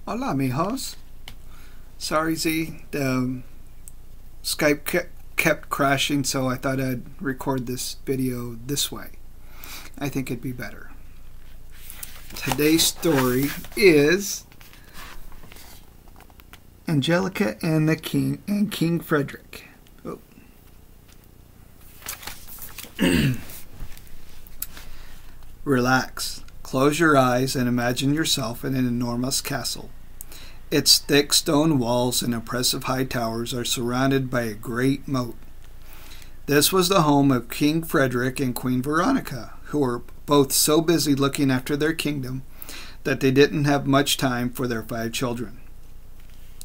Hola, mijos. Sorry, Z. The Skype kept crashing, so I thought I'd record this video this way. I think it'd be better. Today's story is Angelica and the King and King Frederick. Oh. Relax. Close your eyes and imagine yourself in an enormous castle. Its thick stone walls and impressive high towers are surrounded by a great moat. This was the home of King Frederick and Queen Veronica, who were both so busy looking after their kingdom that they didn't have much time for their 5 children.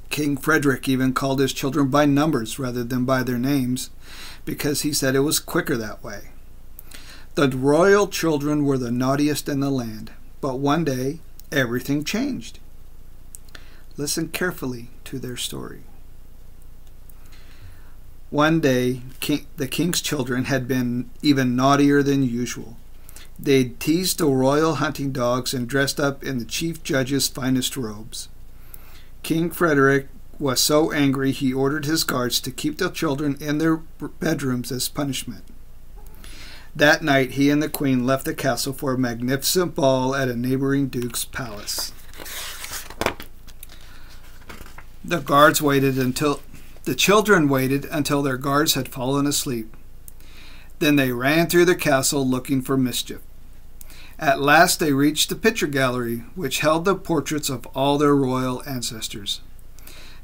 King Frederick even called his children by numbers rather than by their names, because he said it was quicker that way. The royal children were the naughtiest in the land, but one day everything changed. Listen carefully to their story. One day, the king's children had been even naughtier than usual. They'd teased the royal hunting dogs and dressed up in the chief judge's finest robes. King Frederick was so angry he ordered his guards to keep the children in their bedrooms as punishment. That night, he and the queen left the castle for a magnificent ball at a neighboring duke's palace. The children waited until their guards had fallen asleep. Then they ran through the castle looking for mischief. At last they reached the picture gallery, which held the portraits of all their royal ancestors.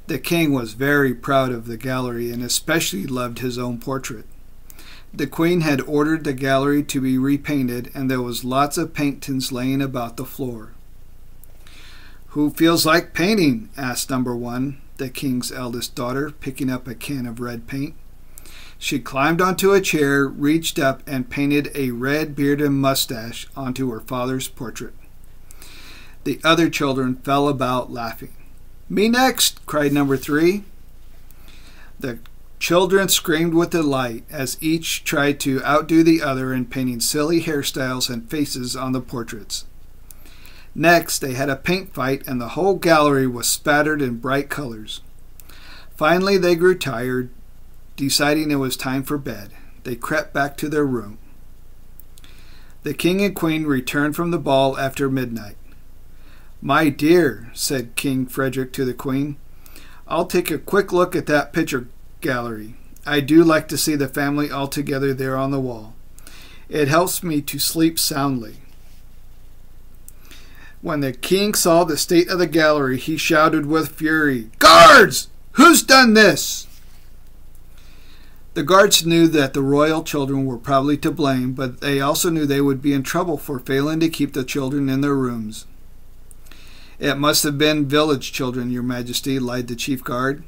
The king was very proud of the gallery and especially loved his own portrait. The queen had ordered the gallery to be repainted, and there was lots of paint tins laying about the floor. "Who feels like painting?" asked number 1, the king's eldest daughter, picking up a can of red paint. She climbed onto a chair, reached up, and painted a red beard and mustache onto her father's portrait. The other children fell about laughing. "Me next!" cried number 3. The children screamed with delight as each tried to outdo the other in painting silly hairstyles and faces on the portraits. Next, they had a paint fight, and the whole gallery was spattered in bright colors. Finally, they grew tired. Deciding it was time for bed, they crept back to their room. The king and queen returned from the ball after midnight. "My dear," said King Frederick to the queen, "I'll take a quick look at that picture gallery. I do like to see the family all together there on the wall. It helps me to sleep soundly." When the king saw the state of the gallery, he shouted with fury, "Guards! Who's done this?" The guards knew that the royal children were probably to blame, but they also knew they would be in trouble for failing to keep the children in their rooms. "It must have been village children, Your Majesty," lied the chief guard.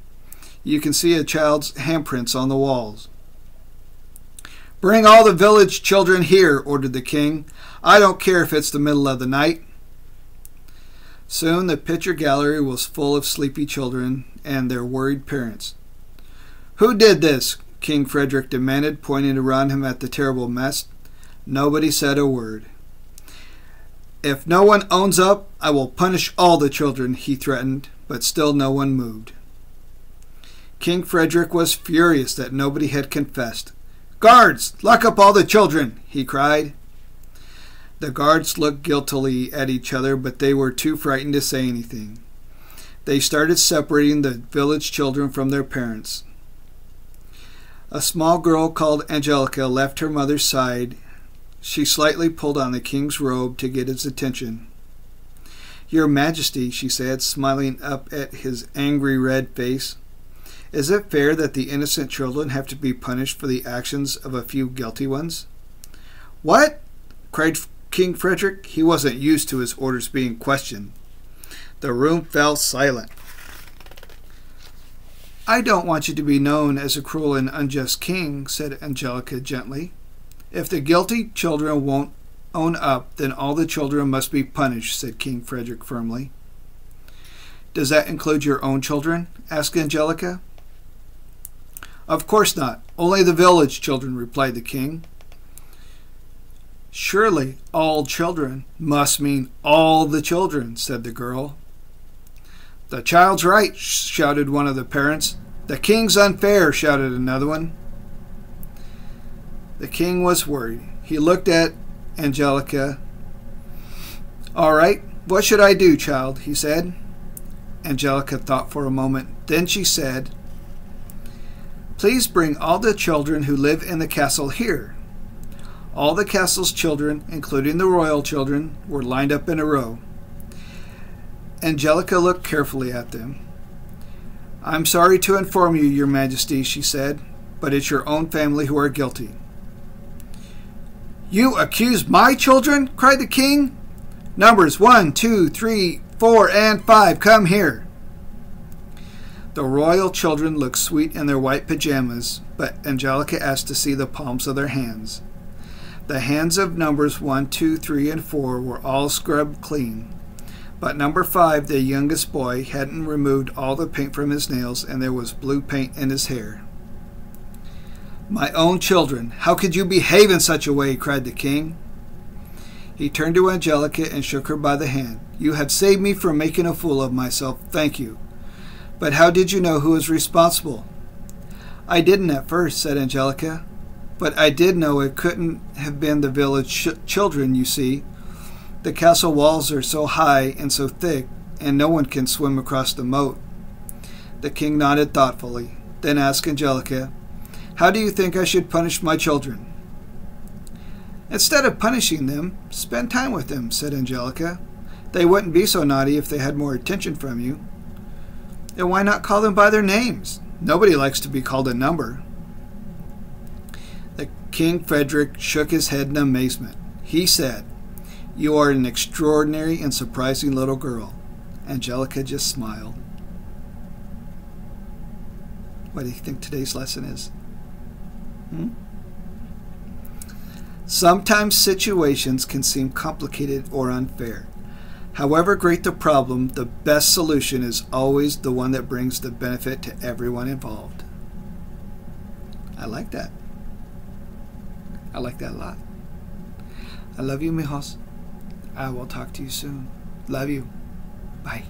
"You can see a child's handprints on the walls." "Bring all the village children here," ordered the king. "I don't care if it's the middle of the night." Soon the picture gallery was full of sleepy children and their worried parents. "Who did this?" King Frederick demanded, pointing around him at the terrible mess. Nobody said a word. "If no one owns up, I will punish all the children," he threatened, but still no one moved. King Frederick was furious that nobody had confessed. "Guards, lock up all the children," he cried. The guards looked guiltily at each other, but they were too frightened to say anything. They started separating the village children from their parents. A small girl called Angelica left her mother's side. She slightly pulled on the king's robe to get his attention. "Your Majesty," she said, smiling up at his angry red face, "is it fair that the innocent children have to be punished for the actions of a few guilty ones?" "What?" cried King Frederick. He wasn't used to his orders being questioned. The room fell silent. "I don't want you to be known as a cruel and unjust king," said Angelica gently. "If the guilty children won't own up, then all the children must be punished," said King Frederick firmly. "Does that include your own children?" asked Angelica. "Of course not. Only the village children," replied the king. "Surely all children must mean all the children," said the girl. "The child's right," shouted one of the parents. "The king's unfair," shouted another one. The king was worried. He looked at Angelica. "All right, what should I do, child?" he said. Angelica thought for a moment. Then she said, "Please bring all the children who live in the castle here." All the castle's children, including the royal children, were lined up in a row. Angelica looked carefully at them. "I'm sorry to inform you, Your Majesty," she said, "but it's your own family who are guilty." "You accuse my children?" cried the king. "Numbers 1, 2, 3, 4, and 5, come here." The royal children looked sweet in their white pajamas, but Angelica asked to see the palms of their hands. The hands of numbers 1, 2, 3, and 4 were all scrubbed clean, but number 5, the youngest boy, hadn't removed all the paint from his nails, and there was blue paint in his hair. "My own children, how could you behave in such a way?" cried the king. He turned to Angelica and shook her by the hand. "You have saved me from making a fool of myself. Thank you. But how did you know who was responsible?" "I didn't at first," said Angelica. "But I did know it couldn't have been the village children, you see. The castle walls are so high and so thick, and no one can swim across the moat." The king nodded thoughtfully, then asked Angelica, "How do you think I should punish my children?" "Instead of punishing them, spend time with them," said Angelica. "They wouldn't be so naughty if they had more attention from you." "Then why not call them by their names? Nobody likes to be called a number." King Frederick shook his head in amazement. He said, "You are an extraordinary and surprising little girl." Angelica just smiled. What do you think today's lesson is? Sometimes situations can seem complicated or unfair. However great the problem, the best solution is always the one that brings the benefit to everyone involved. I like that. I like that a lot. I love you, mijos. I will talk to you soon. Love you. Bye.